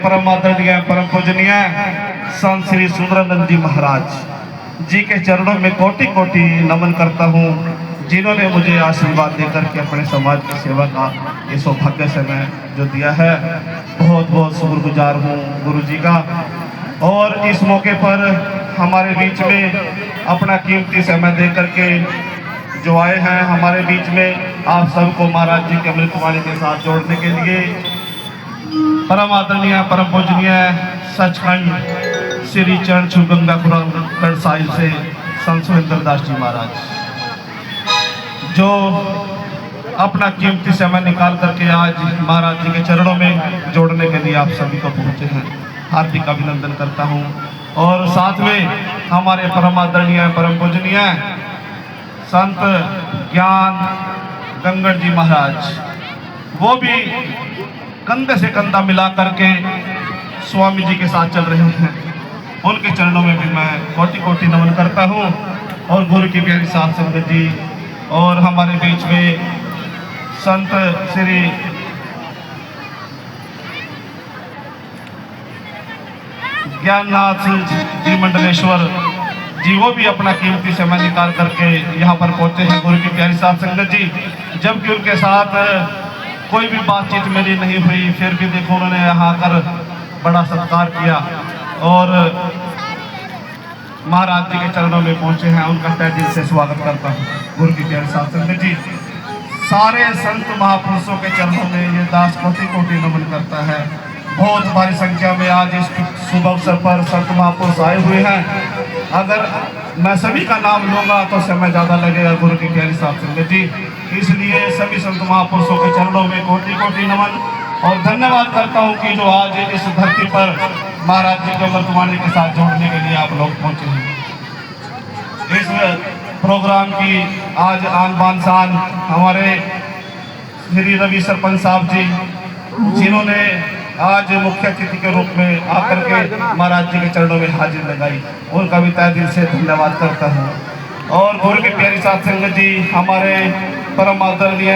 परम आदरणीय परम पूजनीय संत श्री सुंदरानंद जी महाराज जी के चरणों में कोटि कोटि नमन करता हूँ, जिन्होंने मुझे आशीर्वाद देकर के अपने समाज की सेवा का ये सौभाग्य समय जो दिया है। बहुत बहुत शुक्रगुजार हूँ गुरु जी का। और इस मौके पर हमारे बीच में अपना कीमती समय दे करके जो आए हैं हमारे बीच में, आप सबको महाराज जी के अमृतवाणी के साथ जोड़ने के लिए परम आदरणीय परम पूजनीय सचखंड श्री चरण छू गंगापुर साहिब से संत सुरेंद्र दास जी महाराज जो अपना कीमती समय निकाल करके आज महाराज जी के चरणों में जोड़ने के लिए आप सभी को पहुंचे हैं, हार्दिक अभिनंदन करता हूं। और साथ में हमारे परम आदरणीय परम पूजनीय संत ज्ञान गंगड़ जी महाराज, वो भी कंधे से कंधा मिला करके स्वामी जी के साथ चल रहे हैं। उनके चरणों में भी मैं कोटि कोटि नमन करता हूँ। और गुरु की प्यारी साथ संगत जी और हमारे बीच में संत श्री ज्ञाननाथ जी मंडलेश्वर जी, वो भी अपना कीमती समय निकाल करके यहाँ पर पहुंचे हैं गुरु की प्यारी साथ संगत जी। जबकि उनके साथ कोई भी बातचीत मेरी नहीं हुई, फिर भी देखो उन्होंने यहाँ आकर बड़ा सत्कार किया और महाराज जी के चरणों में पहुंचे हैं। उनका तहे दिल से स्वागत करता हूँ गुरु की प्यारी साथ संगत जी। सारे संत महापुरुषों के चरणों में ये दास कोटि कोटि नमन करता है। बहुत भारी संख्या में आज इस शुभ अवसर पर संत महापुरुष आए हुए हैं। अगर मैं सभी का नाम लूंगा तो समय ज़्यादा लगेगा गुरु की प्यारी साथ संगत जी, इसलिए सभी संत महापुरुषों के चरणों में कोटि कोटि नमन और धन्यवाद करता हूं कि जो आज इस धरती पर महाराज जी के अमृतवाणी के साथ जोड़ने के लिए आप लोग पहुंचे हैं। इस प्रोग्राम की आज आन बान शान हमारे श्री रवि सरपंच साहब जी, जिन्होंने आज मुख्य अतिथि के रूप में आकर के महाराज जी के चरणों में हाजिर लगाई, उनका भी तहे दिल से धन्यवाद करता हूँ। और गुरु की प्यारी साथ संगत जी हमारे परम आदरणीय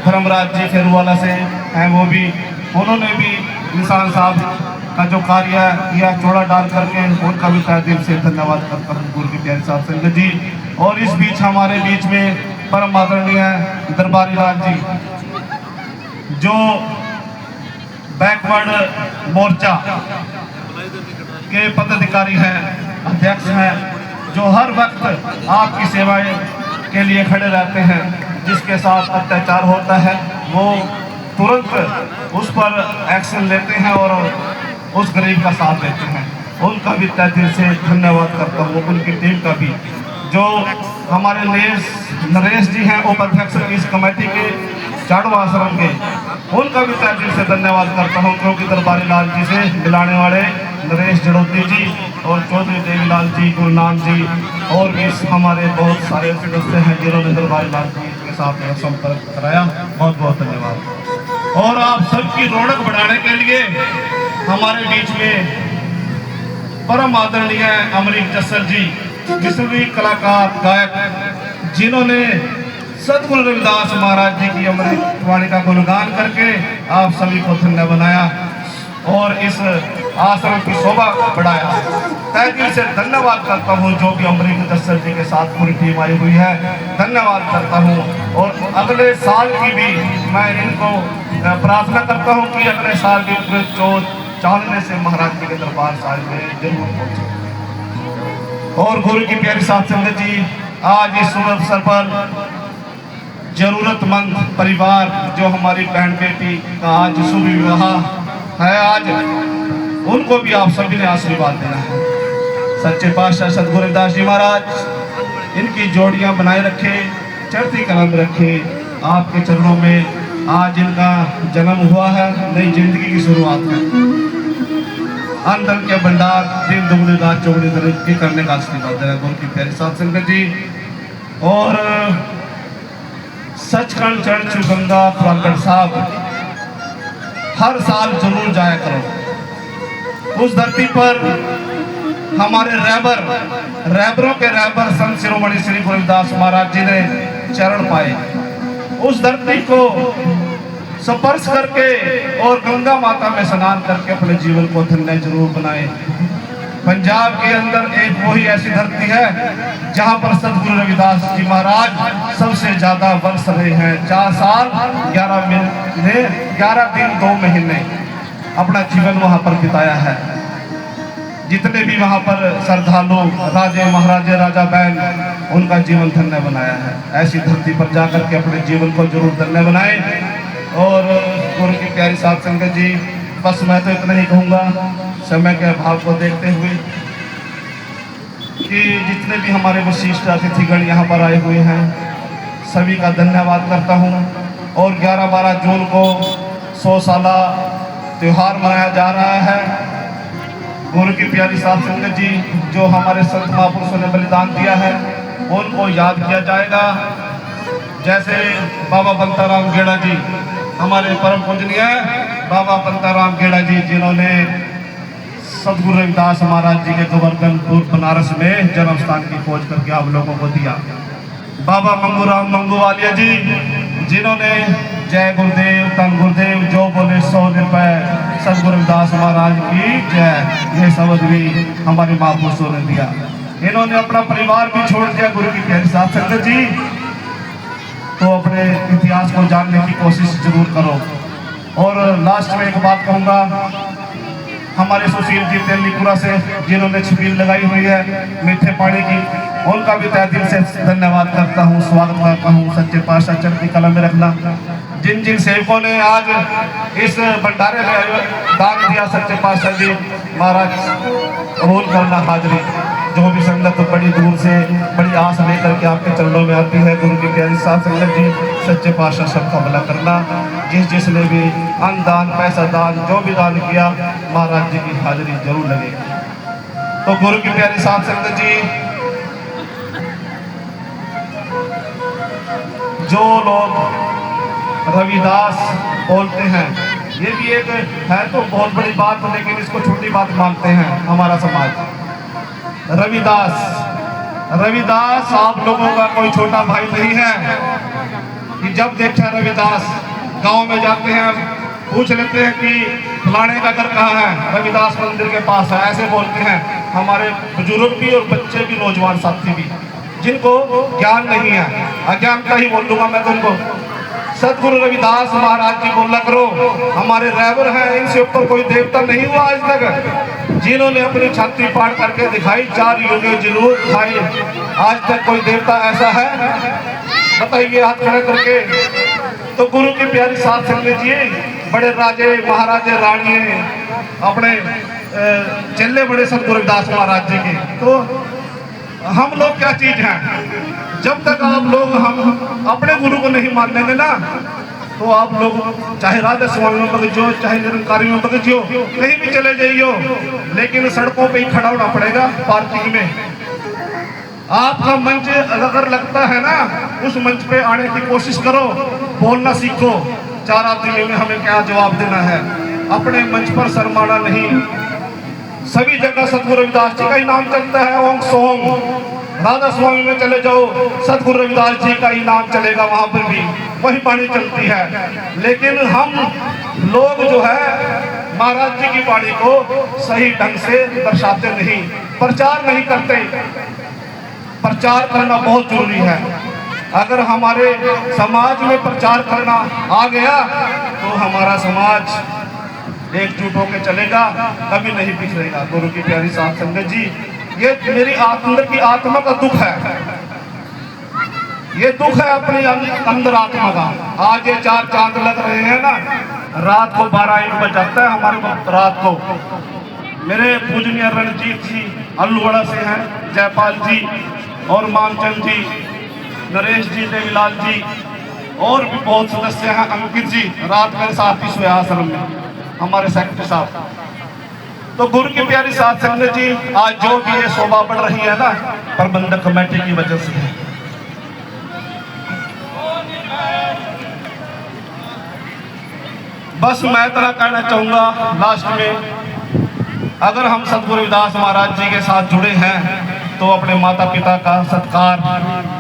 धर्मराज जी खेरुवाला से हैं, वो भी उन्होंने भी निशान साहब का जो कार्य किया चौड़ा डाल करके, उनका भी तहे दिल से धन्यवाद करता हूँ गुरु की प्यारी साथ संगत जी। और इस बीच हमारे बीच में परम आदरणीय दरबारी लाल जी, जो बैकवर्ड मोर्चा के पदाधिकारी हैं, अध्यक्ष हैं, जो हर वक्त आपकी सेवाएं के लिए खड़े रहते हैं। जिसके साथ अत्याचार होता है वो तुरंत उस पर एक्शन लेते हैं और उस गरीब का साथ देते हैं। उनका भी तहे दिल से धन्यवाद करता हूँ। उनकी टीम का भी, जो हमारे नरेश जी हैं उपाध्यक्ष इस कमेटी के चाड़ू आश्रम के, उनका भी तहे दिल से धन्यवाद करता हूँ, क्योंकि दरबारी लाल जी से मिलाने वाले नरेश जड़ोती जी और चौधरी देवीलाल जी, गुरुनाम जी और भी हमारे बहुत सारे सदस्य हैं जिन्होंने दरबारी लाल जी के साथ मेरा संपर्क कराया। बहुत बहुत धन्यवाद। और आप सबकी रौनक बढ़ाने के लिए हमारे बीच में परम आदरणीय अमरीक जस्सल जी, विश्ववी कलाकार गायक, जिन्होंने सतगुरु रविदास महाराज जी की अमृतवाणी का गुणगान करके आप सभी को धन्य बनाया और इस आश्रम की शोभा बढ़ाया। तहे दिल से धन्यवाद करता हूँ जो भी अमरीक जस्सल जी के साथ पूरी टीम आई हुई है, धन्यवाद करता हूँ। और अगले साल की भी मैं इनको प्रार्थना करता हूँ कि अगले साल भी चालने से महाराज जी के दरबार साहिब में जरूर पहुंचे। और गुरु की प्यारी साथ संगत जी, आज इस शुभ अवसर पर जरूरतमंद परिवार, जो हमारी बहन बेटी का आज शुभ विवाह है, आज उनको भी आप सभी ने आशीर्वाद देना है। सच्चे पातशाह सतगुरु रविदास जी महाराज इनकी जोड़ियां बनाए रखे, चढ़ती कलम रखे। आपके चरणों में आज इनका जन्म हुआ है, नई जिंदगी की शुरुआत है। अंदर के भंडार दिन दुगनी रात चौगनी तरक्की करने का आशीर्वाद देना गुरु की प्यारी साथ संगत जी। और सचखंड चरण छू गंगा पुरागढ़ साहब हर साल जरूर जाया करो। उस धरती पर हमारे रैबरों के रैबर संत शिरोमणि श्री गुरु रविदास महाराज जी ने चरण पाए। उस धरती को स्पर्श करके और गंगा माता में स्नान करके अपने जीवन को धन्य जरूर बनाए। पंजाब के अंदर एक वही ऐसी धरती है जहां पर सतगुरु रविदास जी महाराज सबसे ज्यादा वर्ष रहे हैं। 4 साल 11 महीने 11 दिन 2 महीने अपना जीवन वहां पर बिताया है। जितने भी वहां पर श्रद्धालु राजे महाराजे राजा बैन उनका जीवन धन्य बनाया है। ऐसी धरती पर जाकर के अपने जीवन को जरूर धन्य बनाए। और गुरु की प्यारी साध संगत जी, बस मैं तो इतना ही कहूँगा समय के अभाव को देखते हुए कि जितने भी हमारे विशिष्ट अतिथिगण यहाँ पर आए हुए हैं सभी का धन्यवाद करता हूँ। और 11-12 जून को 100 साला त्यौहार मनाया जा रहा है। गुरु की प्यारी साध संगत जी जो हमारे संत महापुरुषों ने बलिदान दिया है उनको याद किया जाएगा। जैसे बाबा बंताराम गेड़ा जी, हमारे परम पूजनीय बाबा बंताराम गेड़ा जी, जिन्होंने सतगुरु रविदास महाराज जी के गोवर्धनपुर बनारस में जन्म स्थान की खोज करके आप लोगों को दिया। बाबा मंगूराम मंगूवालिया जी, जिन्होंने जय गुरुदेव तन गुरुदेव जो बोले 100 रुपए सतगुरु रविदास महाराज की जय, ये शब्द भी हमारे महापुरुषों ने दिया। इन्होंने अपना परिवार भी छोड़ दिया। गुरु की प्यारी साध संगत जी, तो अपने इतिहास को जानने की कोशिश जरूर करो। और लास्ट में एक बात कहूँगा, हमारे सुशील जी तेलीपुरा से जिन्होंने छबील लगाई हुई है मीठे पानी की, उनका भी तहे दिल से धन्यवाद करता हूँ, स्वागत करता हूँ। सच्चे पातशाह चढ़ती कलम में रखना। जिन जिन सेवकों ने आज इस भंडारे में दान दिया, सच्चे पातशाह जी महाराज कबूल करना हाजिरी। जो भी संगत तो बड़ी दूर से बड़ी आस लेकर के आपके चरणों में आती है, गुरु की प्यारी साध संगत जी, सच्चे पातशाह सबका भला करना। जिसने भी अन्न दान, पैसा दान, जो भी दान किया, महाराज जी की हाजिरी जरूर लगेगी। तो गुरु की प्यारी साध संगत जी, जो लोग रविदास बोलते हैं, ये भी एक है तो बहुत बड़ी बात, लेकिन इसको छोटी बात मानते हैं हमारा समाज। रविदास आप लोगों का कोई छोटा भाई नहीं है कि जब देखा रविदास गांव में जाते हैं, पूछ लेते हैं कि फलाने का घर कहाँ है, रविदास मंदिर के पास है, ऐसे बोलते हैं। हमारे बुजुर्ग भी और बच्चे भी, नौजवान साथी भी, जिनको ज्ञान नहीं है, अज्ञान का ही बोल दूंगा मैं तुमको। सतगुरु रविदास महाराज जी बोला करो, हमारे ड्राइवर हैं, इनसे ऊपर कोई देवता नहीं हुआ आज तक, जिन्होंने अपनी छाती फाड़ करके दिखाई, 4 युगे जुलूस दिखाई। आज तक कोई देवता ऐसा है? बताइए हाथ खड़े करके। तो गुरु की प्यारी साध संगत जी, बड़े राजे महाराजे रानी अपने चेले बड़े सतगुरु रविदास महाराज जी के, तो हम लोग क्या चीज हैं? जब तक आप लोग हम अपने गुरु को नहीं मान लेंगे ना, तो आप लोग चाहे राधा स्वामी में बगजो, चाहे निरंकारी में बगजो, कहीं भी चले जाइयो, लेकिन सड़कों पे ही खड़ा होना पड़ेगा, पार्किंग में। आपका मंच अगर लगता है ना, उस मंच पे आने की कोशिश करो, बोलना सीखो। 4 आदमी में हमें क्या जवाब देना है, अपने मंच पर शर्माना नहीं। सभी जगह सतगुरु रविदास जी का ही नाम चलता है, ओम सोम। राधा स्वामी में चले जाओ, सतगुरु रविदास जी का ही नाम चलेगा, वहां पर भी वही वाणी चलती है। लेकिन हम लोग जो है महाराज जी की वाणी को सही ढंग से दर्शाते नहीं, प्रचार नहीं करते। प्रचार करना बहुत जरूरी है। अगर हमारे समाज में प्रचार करना आ गया तो हमारा समाज एकजुट होकर चलेगा, कभी नहीं बिखरेगा। गुरु की प्यारी साध संगत जी, ये मेरी अंदर की आत्मा का दुख है, ये दुख है अपनी अंदर आत्मा का। आज ये 4 चांद लग रहे हैं ना, रात को 12-1 बज जाता है हमारे रात को। मेरे पूजनीय रणजीत जी अल्लूवाड़ा से हैं, जयपाल जी और मामचंद जी, नरेश जी, देवीलाल जी और भी बहुत सदस्य हैं, अंकित जी रात मेरे साथ ही सोए आश्रम में, हमारे सेक्रेटरी साहब। तो गुरु की प्यारी साध संगत जी, आज जो भी ये शोभा बढ़ रही है ना, प्रबंधक कमेटी की वजह से है। बस मैं इतना कहना चाहूंगा लास्ट में, अगर हम सतगुरु रविदास महाराज जी के साथ जुड़े हैं तो अपने माता पिता का सत्कार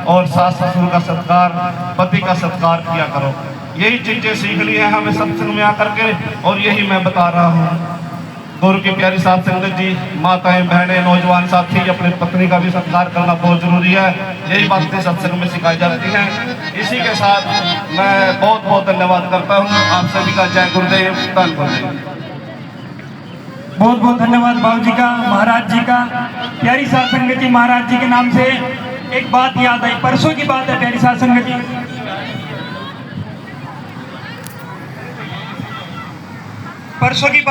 और सास ससुर का सत्कार, पति का सत्कार किया करो। यही चीजें सीख ली है हमें सत्संग में आकर के, और यही मैं बता रहा हूँ। गुरु की प्यारी साथ संगत जी, माताएं, बहनें, नौजवान साथी, अपनी पत्नी का भी सत्कार करना बहुत जरूरी है। यही बातें सत्संग में सिखाई जाती हैं। इसी के साथ मैं बहुत बहुत धन्यवाद करता हूँ आप सभी का। जय गुरुदेव, धन गुरुदेव। बहुत बहुत धन्यवाद बाबू जी का, महाराज जी का। प्यारी साध संगत जी, महाराज जी के नाम से एक बात याद आई, परसों की बात है प्यारी साध संगत जी, परसों की